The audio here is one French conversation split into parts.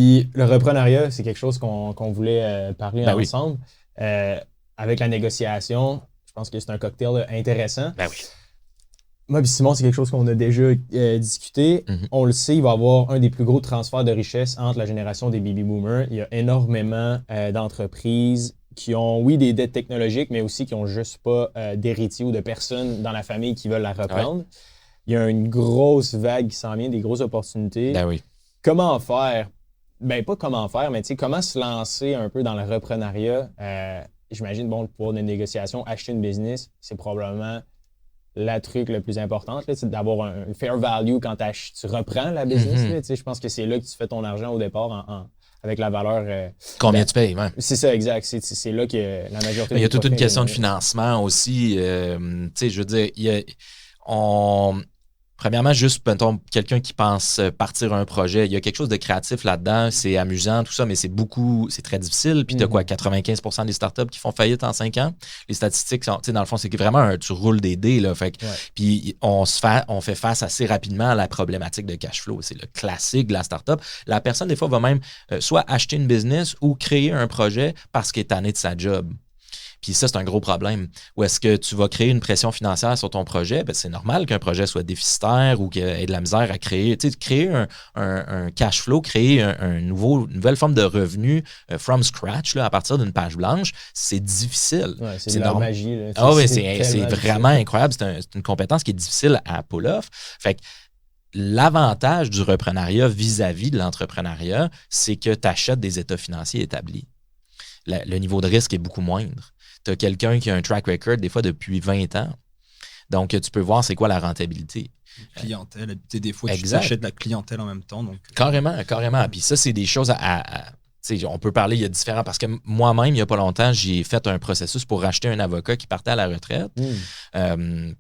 Puis le reprenariat, c'est quelque chose qu'on voulait parler Ben oui. ensemble. Avec la négociation, je pense que c'est un cocktail intéressant. Ben oui. Moi et Simon, c'est quelque chose qu'on a déjà discuté. Mhm. On le sait, il va y avoir un des plus gros transferts de richesse entre la génération des baby boomers. Il y a énormément d'entreprises qui ont, oui, des dettes technologiques, mais aussi qui n'ont juste pas d'héritiers ou de personnes dans la famille qui veulent la reprendre. Il y a une grosse vague qui s'en vient, des grosses opportunités. Ben oui. Comment faire? Ben, pas comment faire, mais tu sais, comment se lancer un peu dans le reprenariat? J'imagine, bon, le pouvoir de négociation, acheter une business, c'est probablement la truc le plus important, c'est d'avoir un fair value quand tu reprends la business. Mhm. Là, je pense que c'est là que tu fais ton argent au départ avec la valeur. Combien ben, tu payes, ouais. C'est ça, exact. C'est là que la majorité Il y a des toute une profits question de est financement aussi. Tu sais, je veux dire, premièrement, juste, mettons, quelqu'un qui pense partir un projet, il y a quelque chose de créatif là-dedans, c'est amusant, tout ça, mais c'est très difficile. Puis tu as quoi, 95% des startups qui font faillite en 5 ans? Les statistiques sont, tu sais, dans le fond, c'est vraiment tu roules des dés, là. Fait que, puis on fait face assez rapidement à la problématique de cash flow. C'est le classique de la startup. La personne, des fois, va même soit acheter une business ou créer un projet parce qu'elle est tannée de sa job. Puis ça, c'est un gros problème. Ou est-ce que tu vas créer une pression financière sur ton projet? Ben, c'est normal qu'un projet soit déficitaire ou qu'il ait de la misère à créer. Tu sais, créer un cash flow, créer une nouvelle forme de revenu from scratch, là, à partir d'une page blanche, c'est difficile. Ouais, c'est de la magie. Là. Ah oui, c'est vraiment incroyable. C'est une compétence qui est difficile à pull off. Fait que l'avantage du reprenariat vis-à-vis de l'entrepreneuriat, c'est que tu achètes des états financiers établis. Le niveau de risque est beaucoup moindre. Tu as quelqu'un qui a un track record, des fois depuis 20 ans. Donc, tu peux voir c'est quoi la rentabilité. Clientèle, des fois, exact. Tu achètes de la clientèle en même temps. Donc... Carrément. Puis ça, c'est des choses on peut parler, il y a différents. Parce que moi-même, il n'y a pas longtemps, j'ai fait un processus pour racheter un avocat qui partait à la retraite.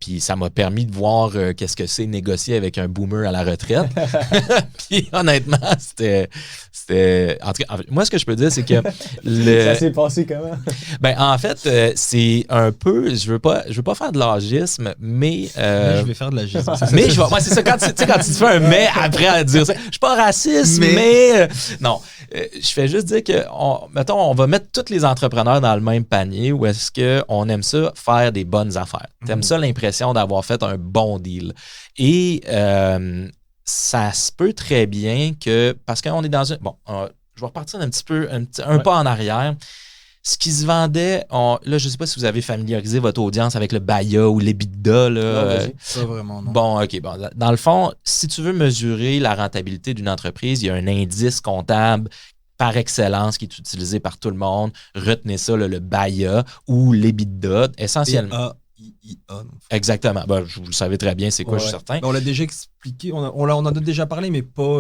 Puis ça m'a permis de voir qu'est-ce que c'est négocier avec un boomer à la retraite. Puis honnêtement, c'était. En tout cas, moi, ce que je peux dire, c'est que. Ça s'est passé comment? Ben, en fait, c'est un peu. Je veux pas faire de l'agisme, mais. je vais faire de l'agisme. Mais je vais. Ouais, c'est ça. Quand tu te fais un mais après à dire ça, je suis pas raciste, mais non. Je fais juste dire que, mettons, on va mettre tous les entrepreneurs dans le même panier ou est-ce qu'on aime ça faire des bonnes affaires? T'aimes ça l'impression d'avoir fait un bon deal? Et ça se peut très bien que, parce qu'on est dans un... Bon, je vais repartir un pas en arrière. Ce qui se vendait, là, je ne sais pas si vous avez familiarisé votre audience avec le BAYA ou l'EBITDA. Là, pas vraiment, non. Bon, OK. Bon, dans le fond, si tu veux mesurer la rentabilité d'une entreprise, il y a un indice comptable par excellence qui est utilisé par tout le monde. Retenez ça, le BAYA ou l'EBITDA, essentiellement. BAYA. Exactement. Ben, vous le savez très bien, c'est quoi, je suis certain. On l'a déjà expliqué, on en a déjà parlé, mais pas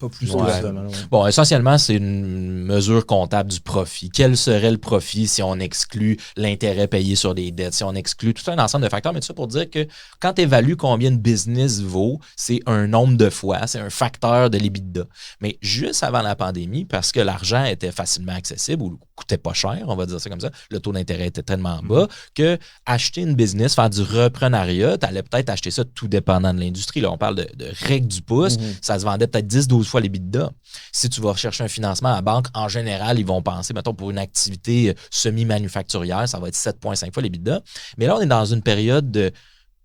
plus que ça. Bon, essentiellement, c'est une mesure comptable du profit. Quel serait le profit si on exclut l'intérêt payé sur des dettes, si on exclut tout un ensemble de facteurs, mais tout ça pour dire que quand tu évalues combien une business vaut, c'est un nombre de fois, c'est un facteur de l'EBITDA. Mais juste avant la pandémie, parce que l'argent était facilement accessible ou coûtait pas cher, on va dire ça comme ça, le taux d'intérêt était tellement bas que acheter une business, faire du reprenariat, tu allais peut-être acheter ça tout dépendant de l'industrie. Là, on parle de règle du pouce, ça se vendait peut-être 10-12 fois l'EBITDA. Si tu vas rechercher un financement à la banque, en général, ils vont penser, mettons, pour une activité semi-manufacturière, ça va être 7,5 fois l'EBITDA. Mais là, on est dans une période de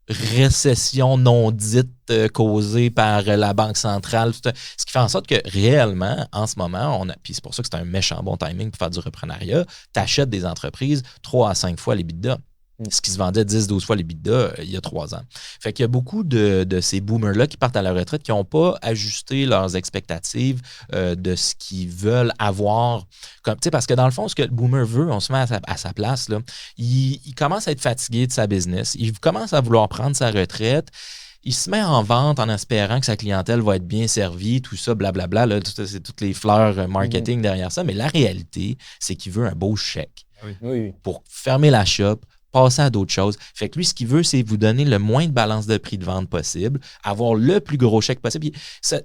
récession non dite causée par la Banque centrale, ce qui fait en sorte que réellement, en ce moment, puis c'est pour ça que c'est un méchant bon timing pour faire du reprenariat, tu achètes des entreprises 3 à 5 fois l'EBITDA. Ce qui se vendait 10-12 fois l'EBITDA il y a 3 ans. Fait qu'il y a beaucoup de ces boomers-là qui partent à la retraite qui n'ont pas ajusté leurs expectatives de ce qu'ils veulent avoir. Parce que dans le fond, ce que le boomer veut, on se met à sa place, là, il commence à être fatigué de sa business. Il commence à vouloir prendre sa retraite. Il se met en vente en espérant que sa clientèle va être bien servie, tout ça, blablabla. Là, c'est toutes les fleurs marketing derrière ça. Mais la réalité, c'est qu'il veut un beau chèque pour fermer la shop, passer à d'autres choses. Fait que lui, ce qu'il veut, c'est vous donner le moins de balance de prix de vente possible, avoir le plus gros chèque possible.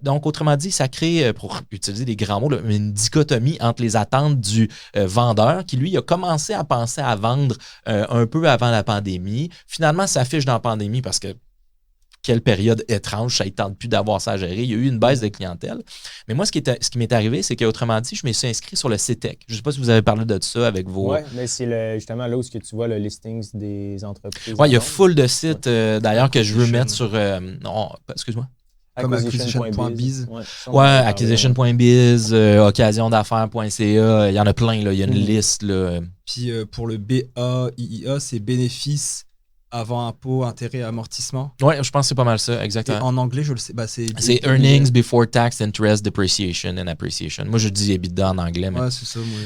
Donc, autrement dit, ça crée, pour utiliser des grands mots, là, une dichotomie entre les attentes du vendeur qui, lui, a commencé à penser à vendre un peu avant la pandémie. Finalement, ça s'affiche dans la pandémie parce que quelle période étrange, ça ne tente plus d'avoir ça à gérer. Il y a eu une baisse de clientèle. Mais moi, ce qui m'est arrivé, c'est qu'autrement dit, je me suis inscrit sur le CETEC. Je ne sais pas si vous avez parlé de ça avec vos... Oui, mais c'est justement là où tu vois le listings des entreprises. Oui, il y a full de sites, d'ailleurs, que je veux mettre sur... non, excuse-moi. Comme acquisition.biz. Ouais, acquisition.biz, occasionDaffaires.ca, il y en a plein, là. Il y a une liste, là. Puis pour le BAIIA, c'est bénéfices avant impôt, intérêt, amortissement. Ouais, je pense que c'est pas mal ça, exactement. Et en anglais, je le sais. C'est Earnings Before Tax, Interest, Depreciation and Appreciation. Moi, je dis EBITDA en anglais. Mais... Ouais, c'est ça. Moi,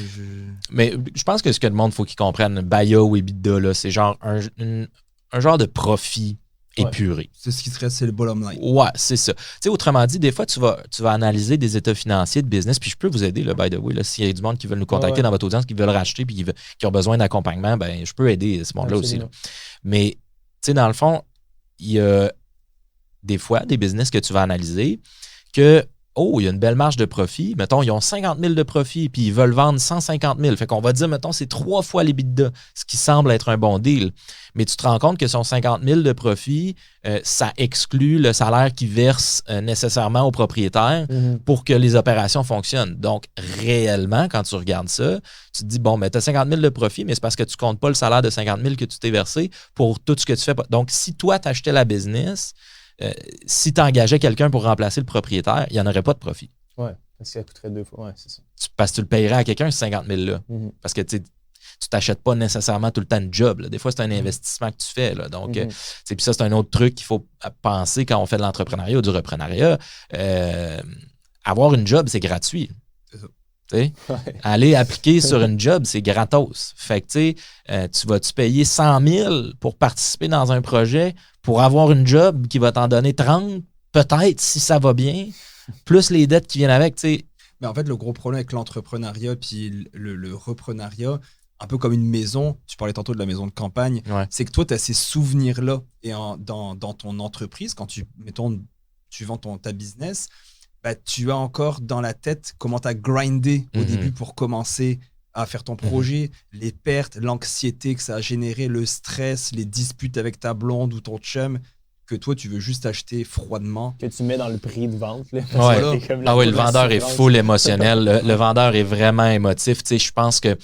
Mais je pense que ce que le monde, faut qu'il comprenne, BAIIA ou EBITDA, là, c'est genre un genre de profit épuré. C'est ce qui serait, c'est le bottom line. Ouais, c'est ça. Tu sais, autrement dit, des fois, tu vas analyser des états financiers de business, puis je peux vous aider, là, by the way, là, s'il y a du monde qui veut nous contacter dans votre audience, qui veulent racheter, puis qui ont besoin d'accompagnement, ben, je peux aider ce monde-là aussi. Là. Mais, tu sais, dans le fond, il y a des fois des business que tu vas analyser que, il y a une belle marge de profit. Mettons, ils ont 50 000 de profit, puis ils veulent vendre 150 000. Fait qu'on va dire, mettons, c'est 3 fois l'EBITDA, ce qui semble être un bon deal. Mais tu te rends compte que son 50 000 de profit, ça exclut le salaire qu'ils versent nécessairement aux propriétaires pour que les opérations fonctionnent. Donc, réellement, quand tu regardes ça, tu te dis, bon, tu as 50 000 de profit, mais c'est parce que tu ne comptes pas le salaire de 50 000 que tu t'es versé pour tout ce que tu fais. Donc, si toi, tu achetais la business, si tu engageais quelqu'un pour remplacer le propriétaire, il n'y en aurait pas de profit. Oui, parce que ça coûterait 2 fois. Ouais, c'est ça. Parce que tu le payerais à quelqu'un, ce 50 000-là. Parce que tu t'achètes pas nécessairement tout le temps de job. Là. Des fois, c'est un investissement que tu fais. Là. Donc, puis ça, c'est un autre truc qu'il faut penser quand on fait de l'entrepreneuriat ou du reprenariat. Avoir une job, c'est gratuit. C'est ça. Aller appliquer sur une job, c'est gratos. Fait que tu vas-tu payer 100 000 pour participer dans un projet pour avoir une job qui va t'en donner 30, peut-être si ça va bien, plus les dettes qui viennent avec. T'sais. Mais en fait, le gros problème avec l'entrepreneuriat puis le reprenariat, un peu comme une maison, tu parlais tantôt de la maison de campagne, c'est que toi, tu as ces souvenirs-là. Et dans ton entreprise, quand tu vends ta business, tu as encore dans la tête comment tu as grindé au début pour commencer à faire ton projet, les pertes, l'anxiété que ça a généré, le stress, les disputes avec ta blonde ou ton chum, que toi, tu veux juste acheter froidement. Que tu mets dans le prix de vente. Là, le vendeur est full émotionnel. Le vendeur est vraiment émotif. Je pense que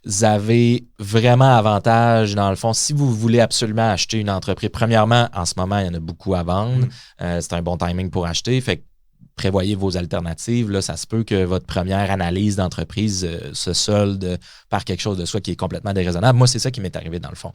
vous avez vraiment avantage, dans le fond, si vous voulez absolument acheter une entreprise. Premièrement, en ce moment, il y en a beaucoup à vendre. C'est un bon timing pour acheter. Fait que prévoyez vos alternatives. Là, ça se peut que votre première analyse d'entreprise se solde par quelque chose de soi qui est complètement déraisonnable. Moi, c'est ça qui m'est arrivé dans le fond.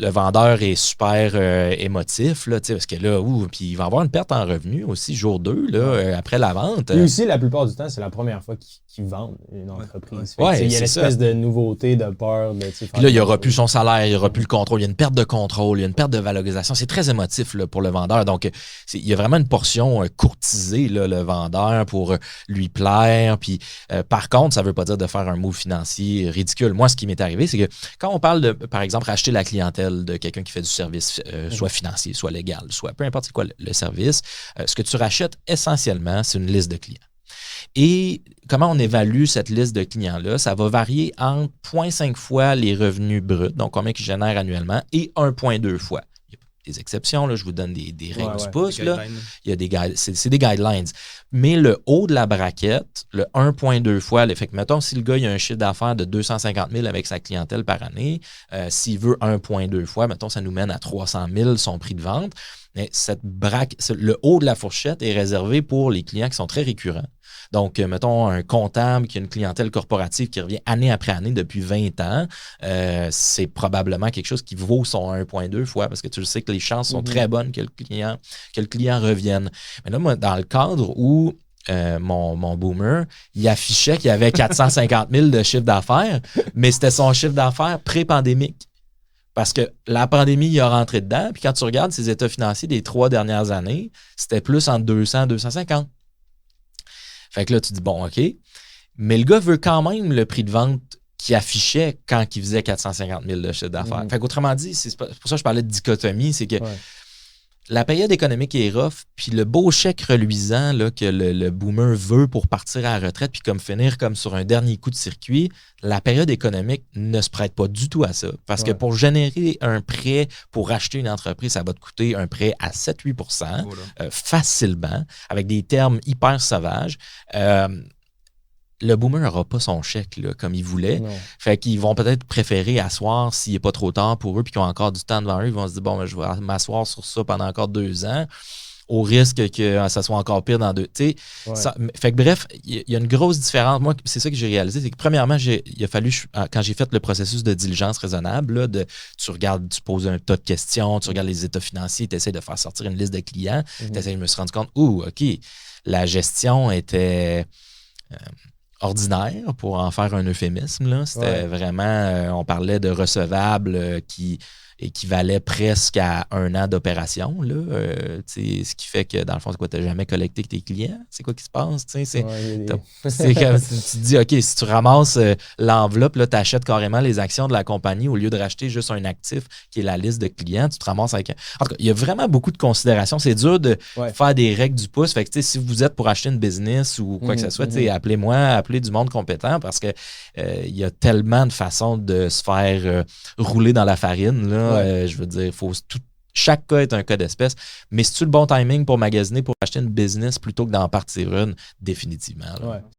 Le vendeur est super émotif, là, parce que là, puis il va avoir une perte en revenu aussi, jour 2, là, après la vente. Et aussi, la plupart du temps, c'est la première fois qu'ils vendent une entreprise. Il y a une espèce de nouveauté, de peur. Puis là, il n'y aura plus son salaire, il n'y aura plus le contrôle. Il y a une perte de contrôle, il y a une perte de valorisation. C'est très émotif là, pour le vendeur. Donc, il y a vraiment une portion courtisée, là, le vendeur, pour lui plaire. Puis, par contre, ça ne veut pas dire de faire un move financier ridicule. Moi, ce qui m'est arrivé, c'est que quand on parle de, par exemple, racheter la clientèle de quelqu'un qui fait du service, soit financier, soit légal, soit peu importe c'est quoi le service, ce que tu rachètes essentiellement, c'est une liste de clients. Et comment on évalue cette liste de clients-là? Ça va varier entre 0,5 fois les revenus bruts, donc combien ils génèrent annuellement, et 1,2 fois. Il y a des exceptions, là, je vous donne des règles du pouce. Là. Il y a c'est des guidelines. Mais le haut de la braquette, le 1,2 fois, fait que mettons, si le gars il a un chiffre d'affaires de 250 000 avec sa clientèle par année, s'il veut 1,2 fois, mettons, ça nous mène à 300 000 son prix de vente. Mais le haut de la fourchette est réservé pour les clients qui sont très récurrents. Donc, mettons, un comptable qui a une clientèle corporative qui revient année après année depuis 20 ans, c'est probablement quelque chose qui vaut son 1,2 fois parce que tu le sais que les chances sont très bonnes que le client revienne. Mais là, moi, dans le cadre où mon boomer, il affichait qu'il y avait 450 000 de chiffre d'affaires, mais c'était son chiffre d'affaires pré-pandémique. Parce que la pandémie, il a rentré dedans. Puis quand tu regardes ses états financiers des 3 dernières années, c'était plus entre 200 et 250. Fait que là, tu dis, bon, OK. Mais le gars veut quand même le prix de vente qu'il affichait quand il faisait 450 000 de chiffre d'affaires. Fait qu'autrement dit, c'est pour ça que je parlais de dichotomie, c'est que la période économique est rough, puis le beau chèque reluisant là, que le boomer veut pour partir à la retraite, puis comme finir comme sur un dernier coup de circuit, la période économique ne se prête pas du tout à ça. Parce que pour générer un prêt pour acheter une entreprise, ça va te coûter un prêt à 7-8 facilement, avec des termes hyper sauvages. Le boomer n'aura pas son chèque là, comme il voulait. Non. Fait qu'ils vont peut-être préférer asseoir s'il n'est pas trop tard pour eux puis qu'ils ont encore du temps devant eux. Ils vont se dire, bon, ben, je vais m'asseoir sur ça pendant encore 2 ans au risque que ça soit encore pire dans 2. Fait que bref, il y a une grosse différence. Moi, c'est ça que j'ai réalisé. C'est que premièrement, il a fallu, quand j'ai fait le processus de diligence raisonnable, là, tu regardes, tu poses un tas de questions, tu regardes les états financiers, tu essaies de faire sortir une liste de clients. Je me suis rendu compte, OK, la gestion était... ordinaire, pour en faire un euphémisme. Là. C'était vraiment, on parlait de recevables qui équivalait presque à 1 an d'opération. Ce qui fait que, dans le fond, c'est quoi, tu n'as jamais collecté tes clients? C'est quoi qui se passe? C'est comme si tu te dis, OK, si tu ramasses l'enveloppe, tu achètes carrément les actions de la compagnie au lieu de racheter juste un actif qui est la liste de clients, tu te ramasses avec... En tout cas, il y a vraiment beaucoup de considérations. C'est dur de faire des règles du pouce. Fait que, si vous êtes pour acheter une business ou quoi que ce soit, appelez-moi, appelez du monde compétent parce que il y a tellement de façons de se faire rouler dans la farine, là. Je veux dire, chaque cas est un cas d'espèce. Mais c'est-tu le bon timing pour magasiner, pour acheter une business plutôt que d'en partir une? Définitivement.